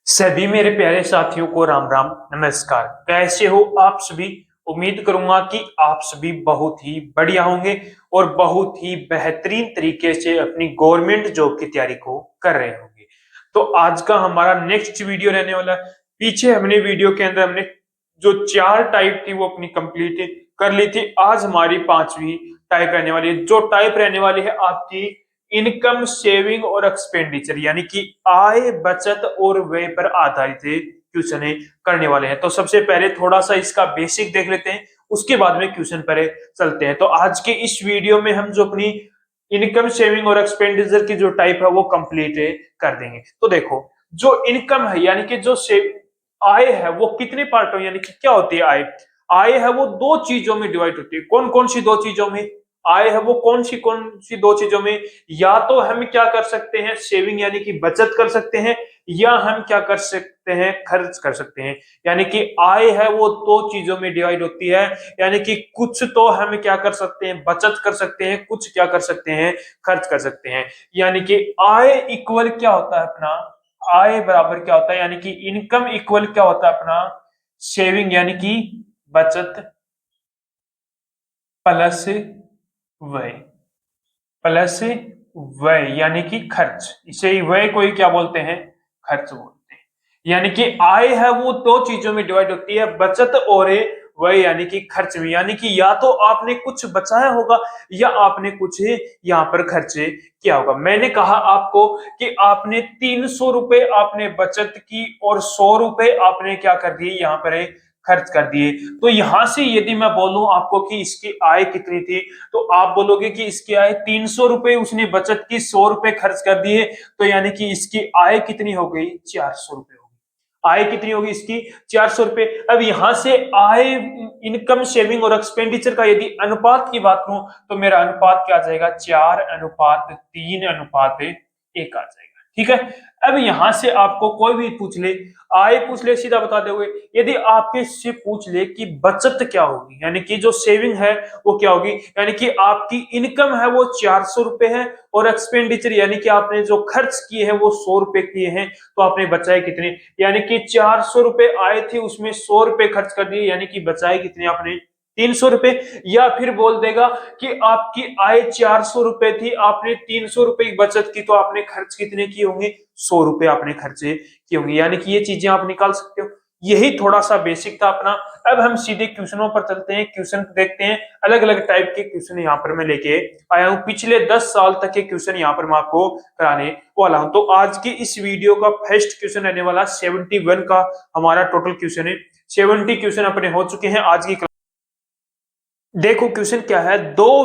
सभी मेरे प्यारे साथियों को राम राम नमस्कार। कैसे हो आप सभी? उम्मीद करूंगा कि आप सभी बहुत ही बढ़िया होंगे और बहुत ही बेहतरीन तरीके से अपनी गवर्नमेंट जॉब की तैयारी को कर रहे होंगे। तो आज का हमारा नेक्स्ट वीडियो रहने वाला है। पीछे हमने वीडियो के अंदर हमने जो 4 टाइप थी वो अपनी कंप्लीट कर ली थी। आज हमारी 5वीं टाइप रहने वाली है। जो टाइप रहने वाली है आपकी इनकम, सेविंग और एक्सपेंडिचर, यानी कि आय, बचत और व्यय पर आधारित क्वेश्चन करने वाले हैं। तो सबसे पहले थोड़ा सा इसका बेसिक देख लेते हैं, उसके बाद में क्वेश्चन पर चलते हैं। तो आज के इस वीडियो में हम जो अपनी इनकम, सेविंग और एक्सपेंडिचर की जो टाइप है वो कंप्लीट कर देंगे। तो देखो, जो इनकम है यानी कि जो सेव आय है वो कितने पार्टों, यानी कि क्या होती है आय? आय है वो दो चीजों में डिवाइड होती है। कौन कौन सी दो चीजों में आय है? वो कौन सी दो चीजों में? या तो हम क्या कर सकते हैं, सेविंग यानी कि बचत कर सकते हैं, या हम क्या कर सकते हैं, खर्च कर सकते हैं। यानी कि आय है वो दो चीजों में डिवाइड होती है, यानी कि कुछ तो हम क्या कर सकते हैं, बचत कर सकते हैं, कुछ क्या कर सकते हैं, खर्च कर सकते हैं। यानी कि आय इक्वल क्या होता है अपना, आय बराबर क्या होता है, यानी कि इनकम इक्वल क्या होता है अपना, सेविंग यानी कि बचत प्लस व्यय, प्लस व्यय यानी कि खर्च। इसे ही व्यय को ही क्या बोलते हैं, खर्च बोलते हैं। यानी कि आय है वो दो चीजों में डिवाइड होती है, बचत और व्यय यानी कि खर्च में। यानी कि या तो आपने कुछ बचाया होगा या आपने कुछ यहाँ पर खर्च किया होगा। मैंने कहा आपको कि आपने 300 रुपए आपने बचत की और 100 रुपए आपने क्या कर दिए, यहाँ पर खर्च कर दिए। तो यहां से यदि मैं बोलूं आपको कि इसकी आय कितनी थी, तो आप बोलोगे कि इसकी आय 300 रुपए उसने बचत की, 100 रुपए खर्च कर दिए, तो यानी कि इसकी आय कितनी हो गई, 400 रुपए हो गई। आय कितनी होगी इसकी, 400 रुपए। अब यहां से आय, इनकम, सेविंग और एक्सपेंडिचर का यदि अनुपात की बात करूं तो मेरा अनुपात क्या आ जाएगा, 4:3:1 आ जाएगा। ठीक है। अब यहां से आपको कोई भी पूछ ले, आय पूछ ले, सीधा बता दोगे। यदि आपके से पूछ ले कि बचत क्या होगी, यानी कि जो सेविंग है वो क्या होगी, यानी कि आपकी इनकम है वो 400 रुपए है और एक्सपेंडिचर यानी कि आपने जो खर्च किए हैं वो 100 रुपए किए हैं, तो आपने बचाए कितने, यानी कि 400 रुपए आए थे उसमें 100 रुपए खर्च कर दिए, यानी कि बचाए कितने आपने, 300 रुपए। या फिर बोल देगा कि आपकी आय 400 रुपए थी, आपने 300 रुपए की बचत की, तो आपने खर्च कितने किए होंगे, 100 रुपए आपने खर्चे किए होंगे। यानी कि ये चीजें आप निकाल सकते हो। यही थोड़ा सा बेसिक था अपना। अब हम सीधे क्वेश्चनों पर चलते हैं, क्वेश्चन देखते हैं। अलग अलग टाइप के क्वेश्चन यहाँ पर मैं लेके आया हूँ, पिछले 10 साल तक के क्वेश्चन यहाँ पर मैं आपको कराने वाला हूँ। तो आज की इस वीडियो का फर्स्ट क्वेश्चन रहने वाला 71 का हमारा टोटल क्वेश्चन है। 70 क्वेश्चन अपने हो चुके हैं आज की। देखो क्वेश्चन क्या है, दो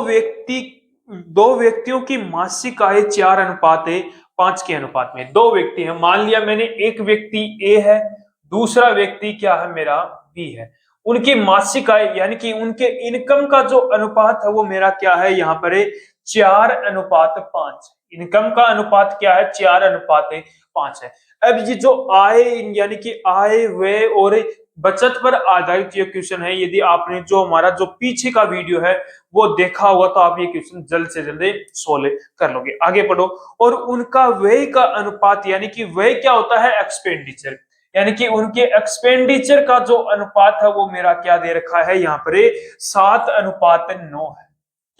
व्यक्तियों की मासिक आय 4:5 के अनुपात में। दो व्यक्ति हैं, मान लिया मैंने, एक व्यक्ति ए है, दूसरा व्यक्ति क्या है मेरा, बी है। उनकी मासिक आय यानी कि उनके इनकम का जो अनुपात है वो मेरा क्या है, यहाँ पर 4:5। इनकम का अनुपात क्या है, 4:5 है। अब ये जो आय यानी कि आय, व्यय और बचत पर आधारित ये क्वेश्चन है। यदि आपने जो हमारा जो पीछे का वीडियो है वो देखा हुआ तो आप ये क्वेश्चन जल्द से जल्द सोल्व कर लोगे। आगे पढ़ो। और उनका व्यय का अनुपात, यानी कि व्यय क्या होता है, एक्सपेंडिचर, यानी कि उनके एक्सपेंडिचर का जो अनुपात है वो मेरा क्या दे रखा है, यहाँ पर 7:9 है।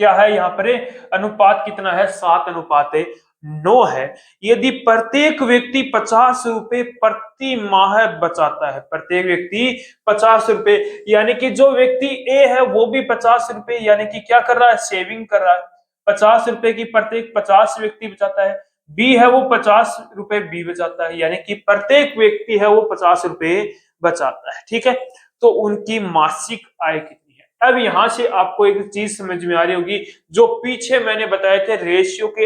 क्या है यहाँ पर अनुपात, कितना है, 7:9 है। यदि प्रत्येक व्यक्ति 50 रुपए प्रति माह बचाता है, प्रत्येक व्यक्ति 50 रुपए, यानी कि जो व्यक्ति ए है वो भी 50 रुपए, यानी कि क्या कर रहा है, सेविंग कर रहा है। 50 रुपए की प्रत्येक 50 व्यक्ति बचाता है। बी है वो 50 रुपए बी बचाता है, यानी कि प्रत्येक व्यक्ति है वो 50 रुपए बचाता है। ठीक है। तो उनकी मासिक आय कितनी है? अब यहां से आपको एक चीज समझ में आ रही होगी, जो पीछे मैंने बताए थे रेशियो के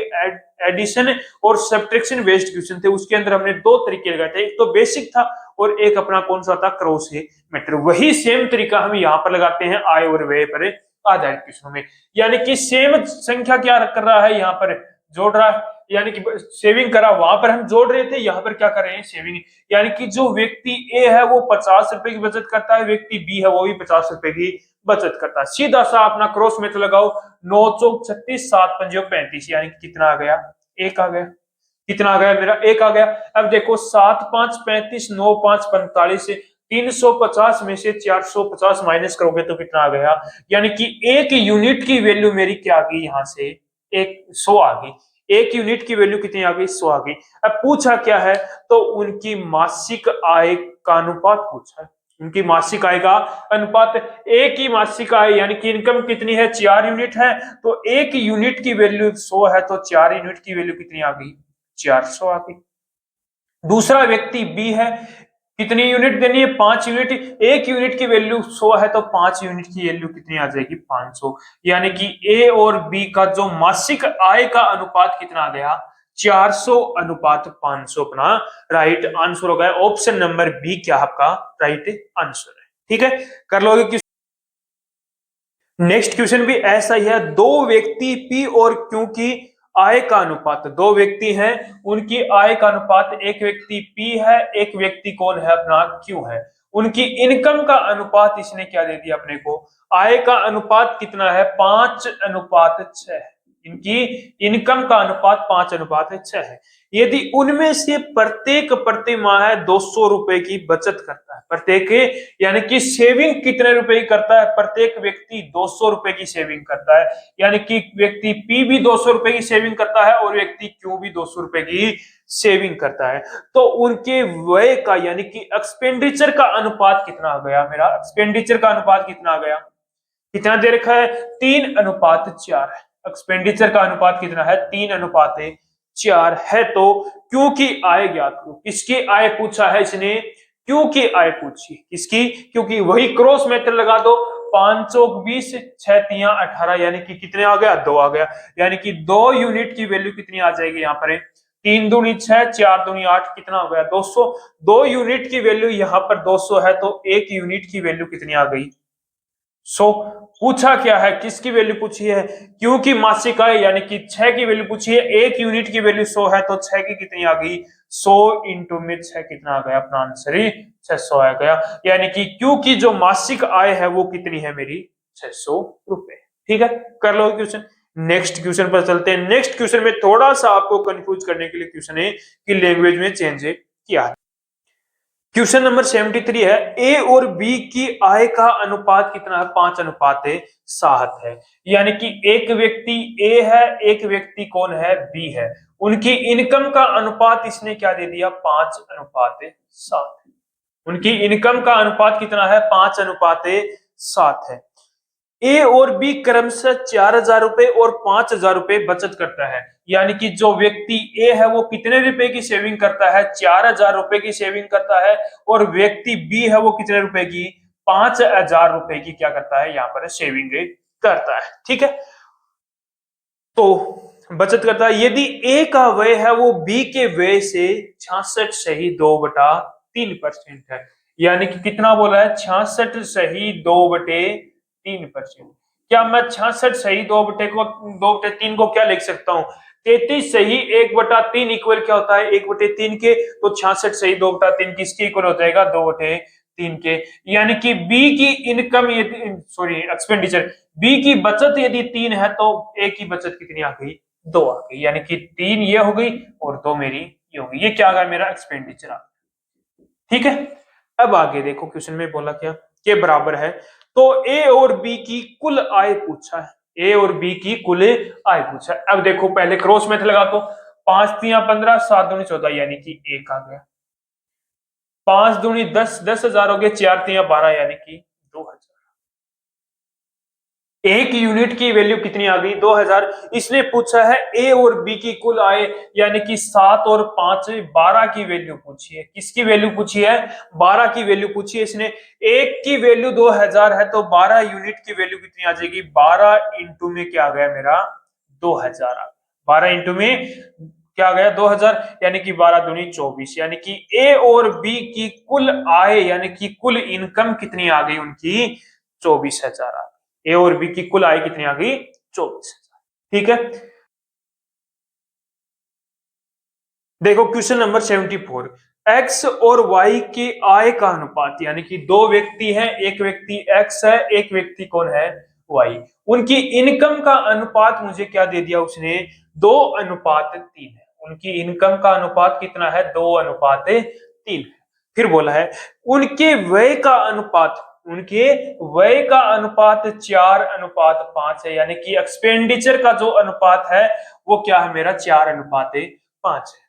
एडिशन और सब्ट्रैक्शन बेस्ड क्वेश्चन थे, उसके अंदर हमने दो तरीके लगाए थे। एक तो बेसिक था और एक अपना कौन सा था, क्रॉस मैटर। वही सेम तरीका हम यहाँ पर लगाते हैं आय और व्यय पर आधारित क्वेश्चनों में। यानी कि सेम संख्या क्या कर रहा है, यहाँ पर जोड़ रहा है, यानी कि सेविंग करा वहां पर हम जोड़ रहे थे, यहाँ पर क्या कर रहे हैं, सेविंग। यानी कि जो व्यक्ति ए है वो 50 रुपए की बचत करता है, व्यक्ति बी है वो भी 50 रुपए की बचत करता है। सीधा सा अपना क्रॉस मैथ लगाओ, 9 चौक 36, 7 पंजे 35, यानी कि कितना आ गया, एक आ गया। कितना आ गया मेरा, 1 आ गया। अब देखो 7 5 35, 9 5 45, 350 में से 450 माइनस करोगे तो कितना आ गया, यानी कि 1 यूनिट की वैल्यू मेरी क्या आ गई, यहां से 100 आ गई। 1 यूनिट की वैल्यू कितनी आ गई, 100 आ गई। अब पूछा क्या है, तो उनकी मासिक आय का अनुपात पूछा है। उनकी मासिक आय का अनुपात, एक ही मासिक आय यानी कि इनकम कितनी है, 4 यूनिट है, तो 1 यूनिट की वैल्यू 100 है, तो 4 यूनिट की वैल्यू कितनी आ गई, 400 आ गई। दूसरा व्यक्ति बी है, कितनी यूनिट देनी है, 5 यूनिट। 1 यूनिट की वैल्यू 100 है, तो 5 यूनिट की वैल्यू कितनी आ जाएगी, 500। यानी कि ए और बी का जो मासिक आय का अनुपात कितना आ गया, 400 अनुपात 500 अपना राइट आंसर हो गया। ऑप्शन नंबर बी क्या आपका राइट आंसर है। ठीक है, कर लोगे। नेक्स्ट क्वेश्चन भी ऐसा ही है। दो व्यक्ति पी और क्यू की आय का अनुपात, दो व्यक्ति हैं, उनकी आय का अनुपात, एक व्यक्ति पी है, एक व्यक्ति कौन है, अपना क्यू है। उनकी इनकम का अनुपात इसने क्या दे दिया अपने को, आय का अनुपात कितना है, 5:6। इनकी इनकम का अनुपात 5:6 है। यदि उनमें से प्रत्येक प्रति माह 200 रुपए की बचत करता है, प्रत्येक यानी कि सेविंग कितने रुपए की करता है, प्रत्येक व्यक्ति 200 रुपए की सेविंग करता है, यानी कि व्यक्ति पी भी 200 रुपए की सेविंग करता है और व्यक्ति क्यू भी 200 रुपए की सेविंग करता है, तो उनके व्यय का यानी कि एक्सपेंडिचर का अनुपात कितना आ गया, मेरा एक्सपेंडिचर का अनुपात कितना आ गया, कितना दे रखा है, 3:4 है। एक्सपेंडिचर का अनुपात कितना है, 3:4 है। तो क्यू की आय ज्ञात हो, किसकी आय पूछा है इसने, क्यू की आय पूछी, किसकी, क्योंकि वही क्रॉस मेथड लगा दो, 5 चौक 20, 6 तिया 18, यानी कि कितने आ गया, 2 आ गया। यानी कि 2 यूनिट की वैल्यू कितनी आ जाएगी यहाँ पर, 3 दूनी 6, 4 दूनी 8, कितना हो गया, 200। 2 यूनिट की वैल्यू यहाँ पर 200 है, तो 1 यूनिट की वैल्यू कितनी आ गई, 100। पूछा क्या है, किसकी वैल्यू पूछी है, क्यू की मासिक आय यानी कि 6 की वैल्यू पूछी है। 1 यूनिट की वैल्यू 100 है, तो 6 की कितनी आ गई, 100 इंटू में 6 कितना आ गया, अपना आंसर ही 600 आ गया। यानी कि क्यू की जो मासिक आय है वो कितनी है मेरी, 600 रुपए। ठीक है, कर लो क्वेश्चन। नेक्स्ट क्वेश्चन पर चलते हैं। नेक्स्ट क्वेश्चन में थोड़ा सा आपको कंफ्यूज करने के लिए क्वेश्चन है कि लैंग्वेज में चेंज किया है। क्वेश्चन नंबर 73 है, ए और बी की आय का अनुपात कितना है, 5:7 है। यानी कि एक व्यक्ति ए है, एक व्यक्ति कौन है, बी है। उनकी इनकम का अनुपात इसने क्या दे दिया, 5:7। उनकी इनकम का अनुपात कितना है, 5:7 है। ए और बी क्रमशः 4,000 रुपए और 5,000 रुपए बचत करता है। यानी कि जो व्यक्ति ए है वो कितने रुपए की सेविंग करता है, 4,000 रुपए की सेविंग करता है, और व्यक्ति बी है वो कितने रुपए की, 5,000 रुपए की क्या करता है, यहाँ पर सेविंग करता है। ठीक है, तो बचत करता है। यदि ए का व्यय है वो बी के व्यय से 66.2/3% है। यानी कि कितना बोला है, 66.2/3%। क्या मैं 66 2/3 को क्या लिख सकता हूँ, 33 1/3 इक्वल क्या होता है, 1/3 के, तो 66 2/3 किसके इक्वल हो जाएगा, 2/3 के। यानी कि बी की इनकम यदि, सॉरी एक्सपेंडिचर, बी की बचत यदि 3 है, तो ए की बचत कितनी आ गई, 2 आ गई। यानी कि 3 ये हो गई और 2 मेरी ये हो गई। ये क्या आ गया, मेरा एक्सपेंडिचर आ गया। ठीक है, अब आगे देखो क्वेश्चन में बोला क्या, के बराबर है, तो ए और बी की कुल आय पूछा है, ए और बी की कुल आय पूछा है। अब देखो पहले क्रॉस मेथड लगा दो, 5 तिया 15, 7 दूनी 14, यानी कि 1 आ गया। 5 दूनी 10, 10,000 हो गए, 4 तिया 12, यानी कि 2,000। 1 यूनिट की वैल्यू कितनी आ गई, 2,000। इसने पूछा है ए और बी की कुल आय, यानी कि 7 और 5 12 की वैल्यू पूछी है। किसकी वैल्यू पूछी है, 12 की वैल्यू पूछी है इसने। एक की वैल्यू 2,000 है, तो 12 यूनिट की वैल्यू कितनी आ जाएगी, 12 इंटू में क्या आ गया मेरा, 2,000 आ गया। 12 इंटू में क्या आ गया, 2,000, यानी कि 12 दूनी 24। यानी कि ए और बी की कुल आय यानी कि कुल इनकम कितनी आ गई उनकी, 24,000 आ गई। ए और बी की कुल आय कितनी आ गई, 24,000। ठीक है, देखो क्वेश्चन नंबर 74, एक्स और वाई की आय का अनुपात, यानी कि दो व्यक्ति हैं, एक व्यक्ति एक्स है, एक व्यक्ति कौन है, वाई। उनकी इनकम का अनुपात मुझे क्या दे दिया उसने, 2:3 है। उनकी इनकम का अनुपात कितना है, 2:3 है। फिर बोला है उनके व्यय का अनुपात, उनके व्यय का अनुपात 4:5 है, यानी कि एक्सपेंडिचर का जो अनुपात है वो क्या है मेरा, 4:5 है।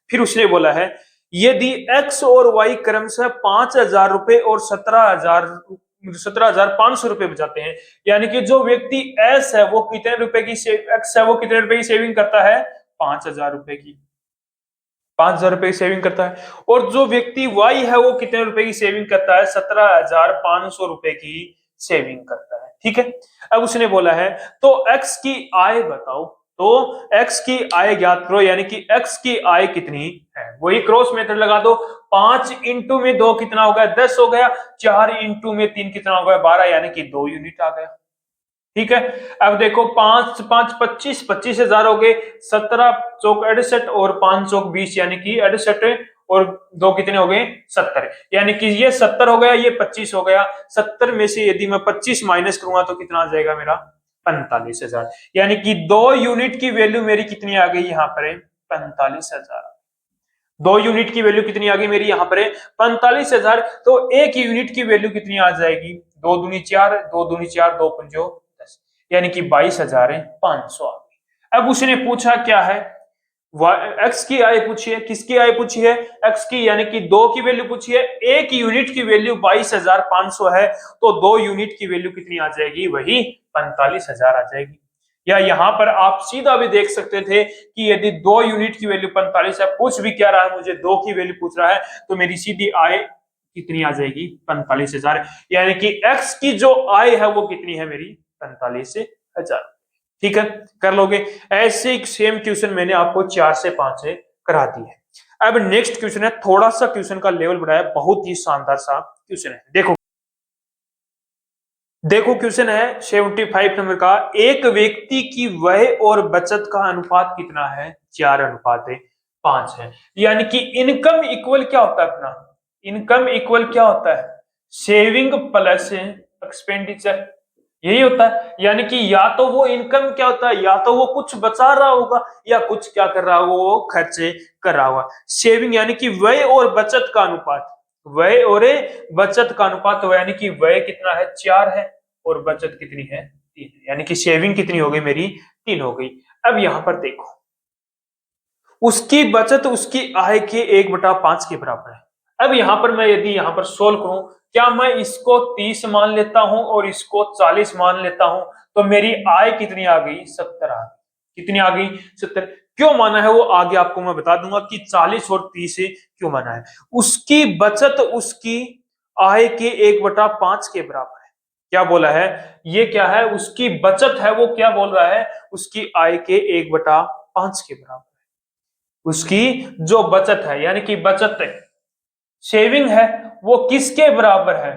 फिर उसने बोला है यदि एक्स और वाई क्रमशः 5,000 रुपए और 17,500 रुपए बचाते हैं, यानी कि जो व्यक्ति एस है वो कितने रुपए की एक्स है वो कितने रुपए की सेविंग करता है, 5,000 रुपए की, 5,000 रुपए की सेविंग करता है। और जो व्यक्ति वाई है वो कितने रुपए की सेविंग करता है, 17,500 रुपए की सेविंग करता है। ठीक है, अब उसने बोला है तो एक्स की आय बताओ, तो एक्स की आय ज्ञात करो, यानी कि एक्स की आय कितनी है, वही क्रॉस मेथड लगा दो। 5 इंटू में 2 कितना हो गया, 10 हो गया। 4 इंटू में 3 कितना हो गया, 12, यानी कि 2 यूनिट आ गया। ठीक है, अब देखो 5 5 25, 25,000 हो गए। 17 चौक 68 और 5 चौक 20, यानी कि 68 और 2 कितने हो गए, 70, यानी कि ये 70 हो गया, ये 25 हो गया। 70 में से यदि मैं 25 माइनस करूंगा तो कितना आ जाएगा मेरा, 45,000, यानी कि 2 यूनिट की वैल्यू मेरी कितनी आ गई यहाँ पर, 45,000। 2 यूनिट की वैल्यू कितनी आ गई मेरी यहाँ पर, 45,000। तो 1 यूनिट की वैल्यू कितनी आ जाएगी, 2 दूनी 4, 2 दूनी 4, 2 पंजो 10, यानी कि 22,500 आ गई। अब उसने पूछा क्या है, एक्स की आय पूछी है, किसकी आय पूछी है, एक्स की, यानी कि 2 की वैल्यू पूछी है। 1 यूनिट की वैल्यू 22,500 है, तो 2 यूनिट की वैल्यू कितनी आ जाएगी, वही 45,000 आ जाएगी। या यहां पर आप सीधा भी देख सकते थे कि यदि 2 यूनिट की वैल्यू 45 है, पूछ भी क्या रहा है मुझे, 2 की वैल्यू पूछ रहा है, तो मेरी सीधी आय कितनी आ जाएगी, 45,000, यानी कि एक्स की जो आय है वो कितनी है मेरी, 45,000। ठीक है, कर लोगे। ऐसे सेम क्वेश्चन मैंने आपको 4 से 5 से करा दी है। अब नेक्स्ट क्वेश्चन है, थोड़ा सा क्वेश्चन का लेवल बढ़ाया, बहुत ही शानदार सा क्वेश्चन है। देखो देखो क्वेश्चन है 75 नंबर का, एक व्यक्ति की व्यय और बचत का अनुपात कितना है, 4:5 है। यानी कि इनकम इक्वल क्या होता है अपना, इनकम इक्वल क्या होता है, सेविंग प्लस एक्सपेंडिचर, यही होता है। यानी कि या तो वो इनकम क्या होता है, या तो वो कुछ बचा रहा होगा या कुछ क्या कर रहा होगा, वो खर्चे कर रहा होगा। सेविंग यानी कि व्यय और बचत का अनुपात, व्यय और बचत का अनुपात, तो यानी कि व्यय कितना है, 4 है, और बचत कितनी है, 3 है, यानी कि सेविंग कितनी हो गई मेरी, 3 हो गई। अब यहां पर देखो उसकी बचत उसकी आय के 1/5 के बराबर है। अब यहां पर मैं यदि यहां पर सोल्व करूं, क्या मैं इसको 30 मान लेता हूं और इसको 40 मान लेता हूं, तो मेरी आय कितनी आ गई, 70 आ गई। कितनी आ गई, 70। क्यों माना है वो आगे आपको मैं बता दूंगा कि 40 और 30 से क्यों माना है। उसकी बचत उसकी आय के 1/5 के बराबर है। क्या बोला है, ये क्या है, उसकी बचत है वो क्या बोल रहा है, उसकी आय के 1/5 के बराबर। उसकी जो बचत है, यानी कि बचत सेविंग है, वो किसके बराबर है,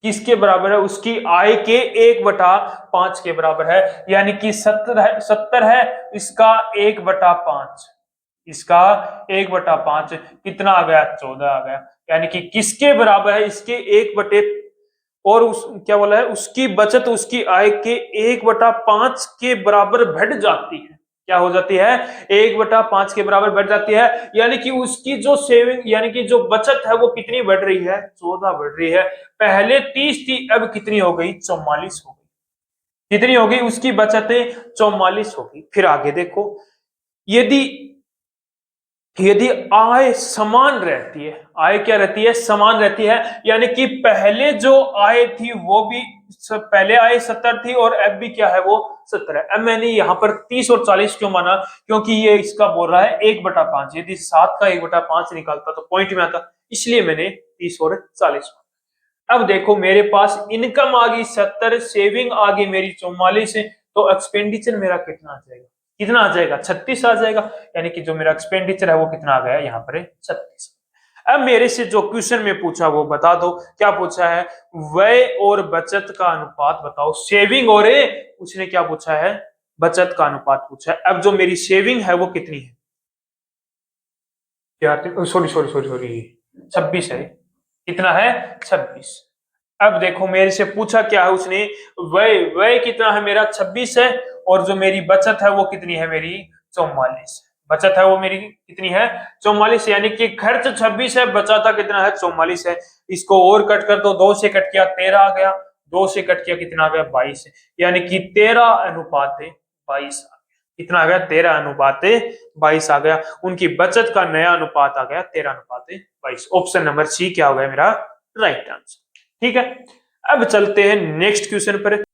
किसके बराबर है, उसकी आय के 1/5 के बराबर है। यानी कि 70 है, 70 है, इसका 1/5, इसका 1/5 कितना आ गया, 14 आ गया। यानी कि किसके बराबर है, इसके 1 और उस क्या बोला है, उसकी बचत उसकी आय के 1/5 के बराबर बढ़ जाती है। क्या हो जाती है, 1/5 के बराबर बढ़ जाती है। यानी कि उसकी जो सेविंग यानी कि जो बचत है वो कितनी बढ़ रही है, 14 बढ़ रही है। पहले 30 थी, अब कितनी हो गई, 44 हो गई। कितनी हो गई उसकी बचतें, 44 हो गई। फिर आगे देखो, यदि यदि आय समान रहती है, आय क्या रहती है, समान रहती है, यानी कि पहले जो आय थी वो भी पहले आय 70 थी और अब भी क्या है वो 70 है। अब मैंने यहाँ पर 30 और 40 क्यों माना, क्योंकि ये इसका बोल रहा है 1/5, यदि 7 का 1/5 निकालता तो पॉइंट में आता, इसलिए मैंने 30 और 40 माना। अब देखो मेरे पास इनकम आ गई 70, सेविंग आ गई मेरी 44, तो एक्सपेंडिचर मेरा कितना आ जाएगा, कितना आ जाएगा, 36 आ जाएगा। यानी कि जो मेरा एक्सपेंडिचर है वो कितना आ गया, यहाँ पर 36। अब मेरे से जो क्वेश्चन में पूछा वो बता दो, क्या पूछा है, व्यय और बचत का अनुपात बताओ। सेविंग और उसने क्या पूछा है, बचत का अनुपात पूछा है। अब जो मेरी सेविंग है वो कितनी है, सॉरी सॉरी सॉरी सॉरी 26 है, कितना है, 26। अब देखो मेरे से पूछा क्या है उसने, व्यय व्यय कितना है मेरा, 26 है, और जो मेरी बचत है वो कितनी है मेरी, 44। बचत है वो मेरी कितनी है 44, यानी कि खर्च 26 है, बचाता कितना है 44 है। इसको और कट कर दो, 2 से कट किया 13 आ गया, 2 से कट किया कितना आ गया 22 है, यानी कि 13:22 आ गया। कितना आ गया 13:22 आ गया। उनकी बचत का नया अनुपात आ गया 13:22। ऑप्शन नंबर सी क्या हो गया मेरा राइट आंसर। ठीक है, अब चलते हैं नेक्स्ट क्वेश्चन पर।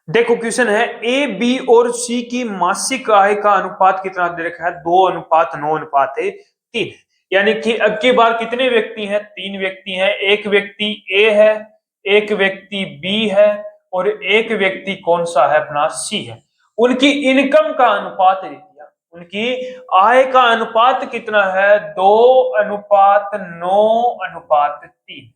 देखो क्वेश्चन है ए बी और सी की मासिक आय का अनुपात कितना दे रखा है 2:9:3। यानी कि अब की बार कितने व्यक्ति हैं 3 व्यक्ति हैं। एक व्यक्ति ए है, एक व्यक्ति बी है और एक व्यक्ति कौन सा है अपना सी है। उनकी इनकम का अनुपात दे दिया, उनकी आय का अनुपात कितना है 2:9:3।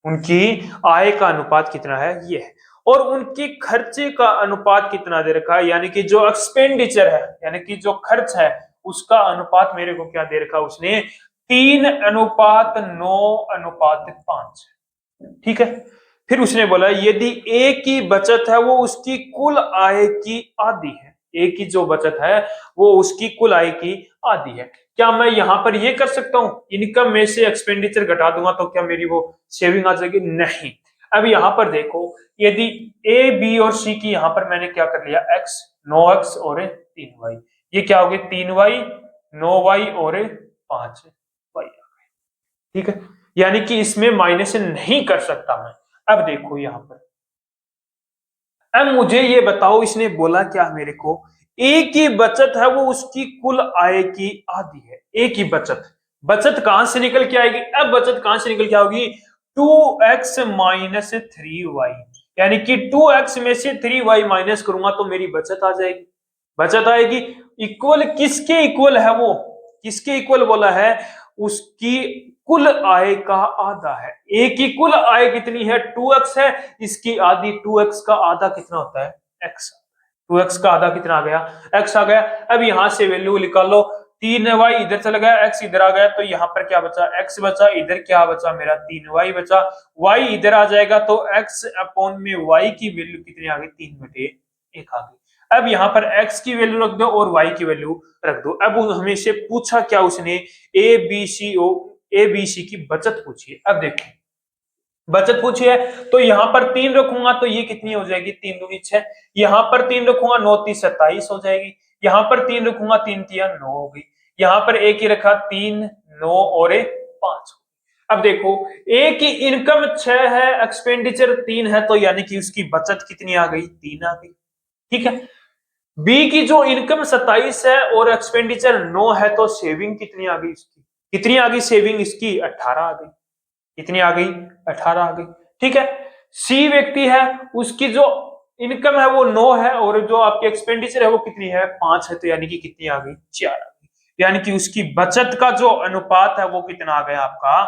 उनकी आय का अनुपात कितना है ये है। और उनकी खर्चे का अनुपात कितना दे रखा है, यानी कि जो एक्सपेंडिचर है, यानी कि जो खर्च है उसका अनुपात मेरे को क्या दे रखा उसने 3:9:5। ठीक है, फिर उसने बोला यदि ए की बचत है वो उसकी कुल आय की आधी है। ए की जो बचत है वो उसकी कुल आय की आधी है। क्या मैं यहां पर ये कर सकता हूं इनकम में से एक्सपेंडिचर घटा दूंगा तो क्या मेरी वो सेविंग आ जाएगी? नहीं। अब यहां पर देखो यदि ए बी और सी की यहां पर मैंने क्या कर लिया x 9x और 3y, ये क्या हो गया 3y 9y और 5y। ठीक है, यानी कि इसमें माइनस नहीं कर सकता मैं। अब देखो यहां पर, अब मुझे ये बताओ इसने बोला क्या मेरे को ए की बचत है वो उसकी कुल आय की आधी है। ए की बचत, बचत कहां से निकल के आएगी? अब बचत कहां से निकल के आओगी 2x माइनस 3y, यानी कि 2x में से 3y माइनस करूंगा तो मेरी बचत आ जाएगी। बचत आएगी इक्वल किसके इक्वल है वो, किसके इक्वल बोला है? उसकी कुल आय का आधा है। ए की कुल आय कितनी है 2x है, इसकी आधी 2x का आधा कितना होता है x। 2x का आधा कितना आ गया x आ गया। अब यहां से वैल्यू निकाल लो, 3y इधर चला गया x इधर आ गया तो यहां पर क्या बचा x बचा, इधर क्या बचा मेरा 3y बचा, y इधर आ जाएगा तो x अपॉन में y की वैल्यू कितनी आ गई 3/1 आ गई। अब यहां पर x की वैल्यू रख दो और y की वैल्यू रख दो। अब हमें से पूछा क्या उसने ए बी सी की बचत पूछी है। अब देखो बचत पूछी है तो यहां पर 3 रखूंगा तो ये कितनी हो जाएगी 3 दूनी 6, यहां पर 3 रखूंगा 9 3 27 हो जाएगी, यहां पर 3 रखूंगा 3 3 9 हो गई, यहां पर एक ही रखा 3 9 और 5। अब देखो ए की इनकम 6 है, एक्सपेंडिचर 3 है, तो यानी कि उसकी बचत कितनी आ गई 3 आ गई। ठीक है, बी की जो इनकम 27 है और एक्सपेंडिचर 9 है तो सेविंग कितनी आ गई इसकी, कितनी आ गई सेविंग इसकी 18 आ गई। कितनी आ गई 18 आ गई। ठीक है, सी व्यक्ति है उसकी जो इनकम है वो 9 है और जो आपकी एक्सपेंडिचर है वो कितनी है 5 है, तो यानी कि कितनी आ गई 4 आ गई। यानी कि उसकी बचत का जो अनुपात है वो कितना आ गया आपका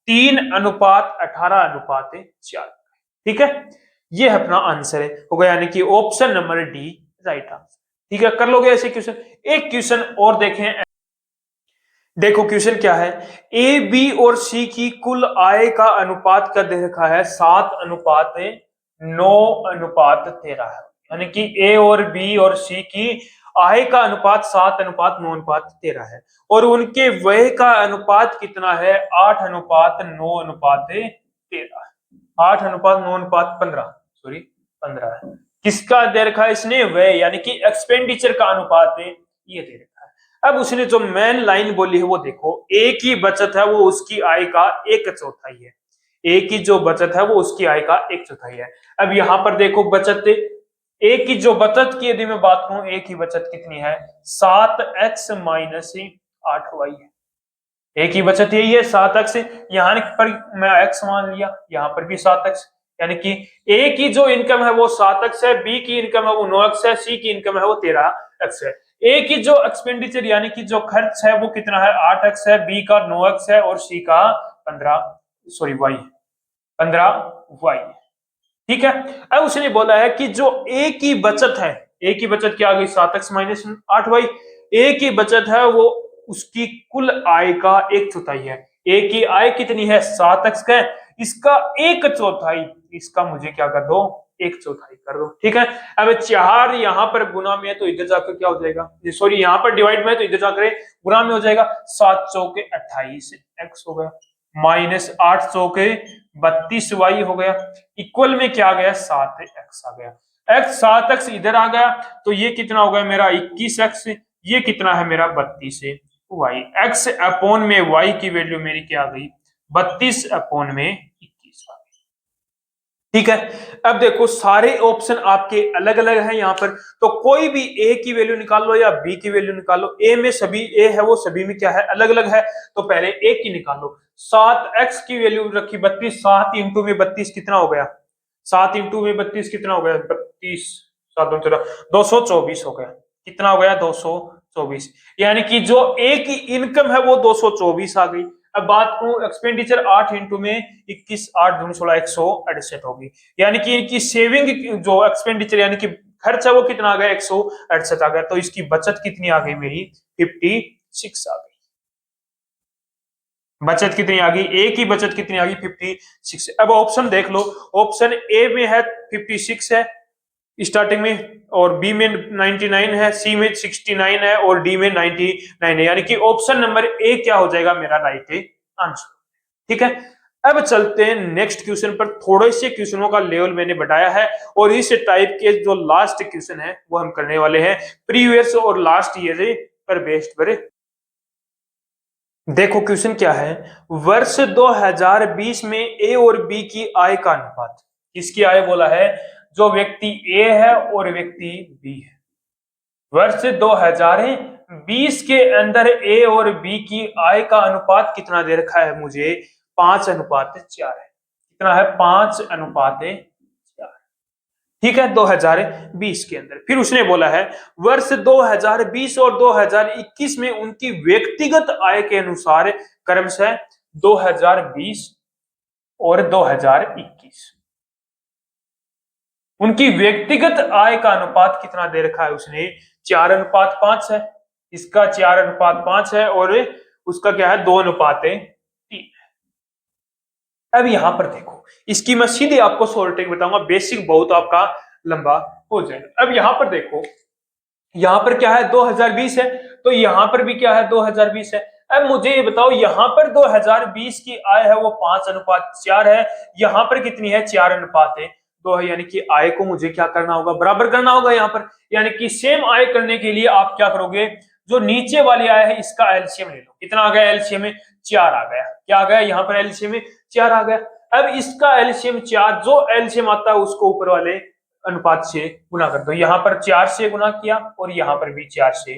3:18:4। ठीक है, ये है अपना आंसर है हो गया, यानी कि option number D right answer. ठीक है, कर लोगे ऐसे क्वेश्चन। एक क्वेश्चन और देखें, देखो क्वेश्चन क्या है ए बी और सी की कुल आय का अनुपात क्या दे रखा है 7:9:13 है। यानी कि ए और बी और सी की आय का अनुपात 7:9:13 है और उनके व्यय का अनुपात कितना है 8:9:13, 8:9:15 सॉरी 15 है। किसका दे रखा है इसने व्यय, यानी कि एक्सपेंडिचर का अनुपात है ये दे रखा है। अब उसने जो मेन लाइन बोली है वो देखो ए की बचत है वो उसकी आय का 1/4 है। ए की जो बचत है वो उसकी आय का 1/4 है। अब यहां पर देखो बचत ए की जो बचत की यदि मैं बात करूं ए की बचत कितनी है 7x माइनस 8y है। ए की बचत यही है 7x, यहाँ पर मैं x मान लिया, यहाँ पर भी 7x, यानी कि ए की जो इनकम है वो 7x है, बी की इनकम है वो 9x है, सी की इनकम है वो 13x है। ए की जो एक्सपेंडिचर यानी कि जो खर्च है वो कितना है 8x है, बी का 9x है और सी का 15y। ठीक है, अब उसने बोला है कि जो ए की बचत है, ए की बचत क्या आ गई 7x माइनस 8y, ए की बचत है वो उसकी कुल आय का 1/4 है। ए की आय कितनी है 7x का, इसका 1/4, इसका मुझे क्या कर दो एक चौथाई कर दो, ठीक है। अब 4 यहाँ पर गुना में है तो इधर जाकर क्या हो जाएगा, सॉरी यहाँ पर डिवाइड में है तो इधर जाकर गुना में हो जाएगा। 7 चौके 28 एक्स हो गया, माइनस 8 चौके 32 वाई हो गया, इक्वल में क्या आ गया 7 एक्स आ गया। एक्स 7 एक्स इधर आ गया तो ये कितना हो गया मेरा 21 एक्स, ये कितना है मेरा 32 वाई। एक्स अपॉन में वाई की वैल्यू मेरी क्या आ गई 32 अपॉन में 21 आ गई, ठीक है। अब देखो सारे ऑप्शन आपके अलग अलग हैं यहाँ पर, तो कोई भी ए की वैल्यू निकाल लो या बी की वैल्यू निकाल लो। ए में सभी ए है वो सभी में क्या है अलग अलग है, तो पहले ए की निकाल लो। 7 एक्स की वैल्यू रखी 32, 7 इंटू में 32 कितना हो गया, 7 इंटू में 32 कितना हो गया 32 7 224 हो गया, कितना हो गया 224, यानी कि जो ए की इनकम है वो 224 आ गई। अब बात करूं एक्सपेंडिचर 8 इंटू में 21 8 दूनी 16 168 होगी, यानी कि इनकी सेविंग जो एक्सपेंडिचर यानी कि खर्च है वो कितना आ गया 168 आ गया, तो इसकी बचत कितनी आ गई मेरी 56 आ गई। बचत कितनी आ गई, ए की बचत कितनी आ गई 56। अब ऑप्शन देख लो, ऑप्शन ए में है 56 है स्टार्टिंग में, और बी में 99 है, सी में 69 है और डी में 99 है, यानी कि ऑप्शन नंबर ए क्या हो जाएगा मेरा राइट आंसर, ठीक है। अब चलते हैं नेक्स्ट क्वेश्चन पर। थोड़े से क्वेश्चनों का लेवल मैंने बढ़ाया है और इस टाइप के जो लास्ट क्वेश्चन है वो हम करने वाले हैं प्रीवियस और लास्ट ईयर पर बेस्ड पर। देखो क्वेश्चन क्या है, वर्ष 2020 में ए और बी की आय का अनुपात, किसकी आय बोला है, जो व्यक्ति ए है और व्यक्ति बी है। वर्ष 2020 के अंदर ए और बी की आय का अनुपात कितना दे रखा है मुझे 5:4 है, कितना है 5:4, ठीक है 2020 के अंदर। फिर उसने बोला है वर्ष 2020 और 2021 में उनकी व्यक्तिगत आय के अनुसार क्रमशः 2020 और 2021 उनकी व्यक्तिगत आय का अनुपात कितना दे रखा है उसने 4:5 है, इसका 4:5 है और उसका क्या है 2:3 है। अब यहां पर देखो इसकी मैं सीधे आपको सॉल्टिंग बताऊंगा, बेसिक बहुत आपका लंबा हो जाएगा। अब यहां पर देखो, यहां पर क्या है 2020 है तो यहां पर भी क्या है 2020 है। अब मुझे ये बताओ यहां पर 2020 की आय है वो 5:4 है, यहां पर कितनी है 4:2 है, यानी कि आय को मुझे क्या करना होगा बराबर करना होगा यहाँ पर, यानी कि सेम आय करने के लिए आप क्या करोगे, जो नीचे वाली आय है इसका एलसीएम ले लो, कितना आ गया एलसीएम में 4 आ गया, क्या आ गया यहाँ पर एलसीएम में 4 आ गया। अब इसका एलसीएम 4, जो एलसीएम आता है उसको ऊपर वाले अनुपात से गुना कर दो, यहाँ पर 4 से गुना किया और यहाँ पर भी 4 से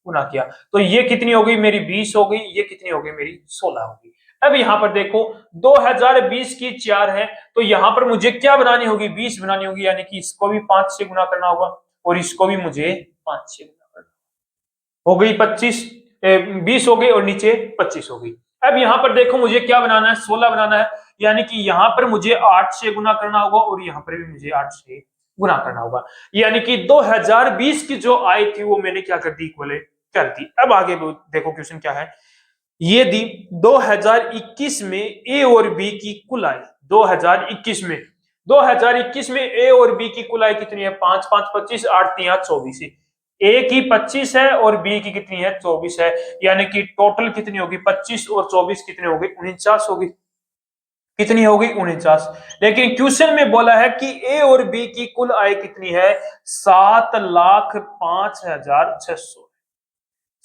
गुना किया, तो ये कितनी हो गई मेरी 20 हो गई, ये कितनी हो गई मेरी 16 हो गई। अब यहाँ पर देखो 2020 की 4 है तो यहाँ पर मुझे क्या बनानी होगी 20 बनानी होगी, यानी कि इसको भी 5 से गुना करना होगा और इसको भी मुझे 5 से गुना करना हो गई 25 20 हो गई और नीचे 25 हो गई। अब यहाँ पर देखो मुझे क्या बनाना है 16 बनाना है, यानी कि यहाँ पर मुझे 8 से गुना करना होगा और यहाँ पर भी मुझे 8 से गुना करना होगा, यानी कि 2020 की जो आय थी वो मैंने क्या कर दी इक्वल कर दी। अब आगे देखो क्वेश्चन क्या है, ये दी 2021 में ए और बी की कुल आय, 2021 में ए और बी की कुल आय कितनी है 5 5 25 8 3 24, ए की 25 है और बी की कितनी है 24 है, यानी कि टोटल कितनी होगी 25 और 24 कितनी होगी 49 होगी, कितनी होगी 49। लेकिन क्वेश्चन में बोला है कि ए और बी की कुल आय कितनी है 7,05,600,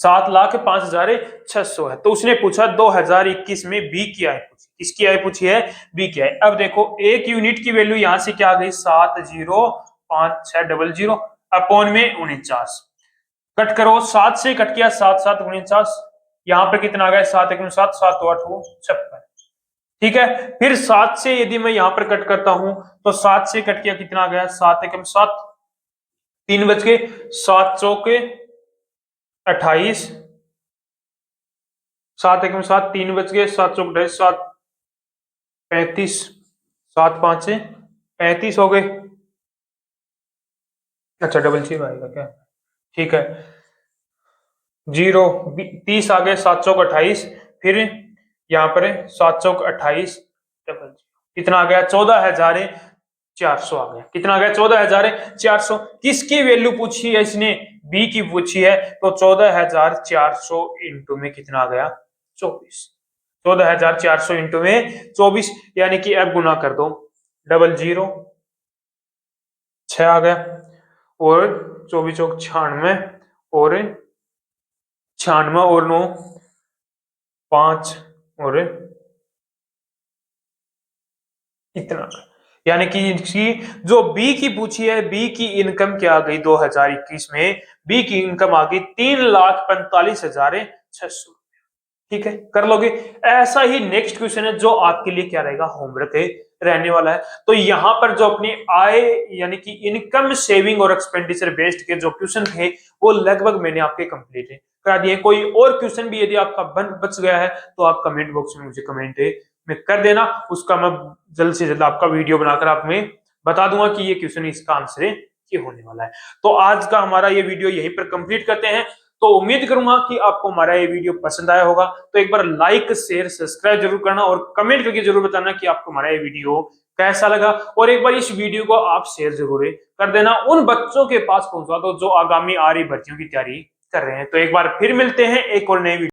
7,05,600 है, तो उसने पूछा 2021 में बी की आय पूछी, किसकी आय पूछी है बी की आय। अब देखो एक यूनिट की वैल्यू यहां से क्या आ गई 7,05,600 अपॉन में 49, कट करो 7 से कट किया 7 7 49, यहां पर कितना आ गया 7 1 7 7 8 56, ठीक है। फिर 7 से यदि मैं यहां पर कट करता हूं तो 7 से कट किया कितना आ गया 7 1 7, 3 बच गए 7 चौके 28, 7 1 7 3 बच गए 7 चौक 28 7 35 7 5 35 हो गए, अच्छा डबल 0 आएगा क्या, ठीक है 0 30 आ गए 7 चौक 28, फिर यहाँ पर 7 चौक 28 डबल 0 कितना आ गया 400 आ गया। कितना आ गया? 14,400। किसकी वैल्यू पूछी है इसने? बी की पूछी है। तो 14,400 इंटू में कितना आ गया? 24। 14,400 इंटू में 24, यानी कि अब गुना कर दो, 00, 6 आ गया, और 24 चौक 96, और 96, और 9 5, और इतना, यानी कि इसकी जो बी की पूछी है, बी की इनकम क्या आ गई 2021 में? बी की इनकम आ गई 3,45,600। ठीक है, कर लोगे। ऐसा ही नेक्स्ट क्वेश्चन है जो आपके लिए क्या रहेगा? होमवर्क है, रहने वाला है। तो यहां पर जो अपनी आय यानी कि इनकम, सेविंग और एक्सपेंडिचर बेस्ड के जो क्वेश्चन थे वो लगभग मैंने आपके कंप्लीट है करा दिए। कोई और क्वेश्चन भी यदि आपका बच गया है तो आप कमेंट बॉक्स में मुझे कमेंट में कर देना, उसका मैं जल्द से जल्द आपका वीडियो बनाकर आप में बता दूंगा कि ये क्वेश्चन इसका आंसर है, ये होने वाला है। तो आज का हमारा ये वीडियो यहीं पर कंप्लीट करते हैं। तो उम्मीद करूंगा कि आपको हमारा ये वीडियो पसंद आया होगा। तो एक बार लाइक, शेयर, सब्सक्राइब जरूर करना और कमेंट करके जरूर बताना कि आपको हमारा ये वीडियो कैसा लगा। और एक बार इस वीडियो को आप शेयर जरूर कर देना, उन बच्चों के पास पहुंचा दो जो आगामी आ रही भर्तियों की तैयारी कर रहे हैं। तो एक बार फिर मिलते हैं एक और नए वीडियो।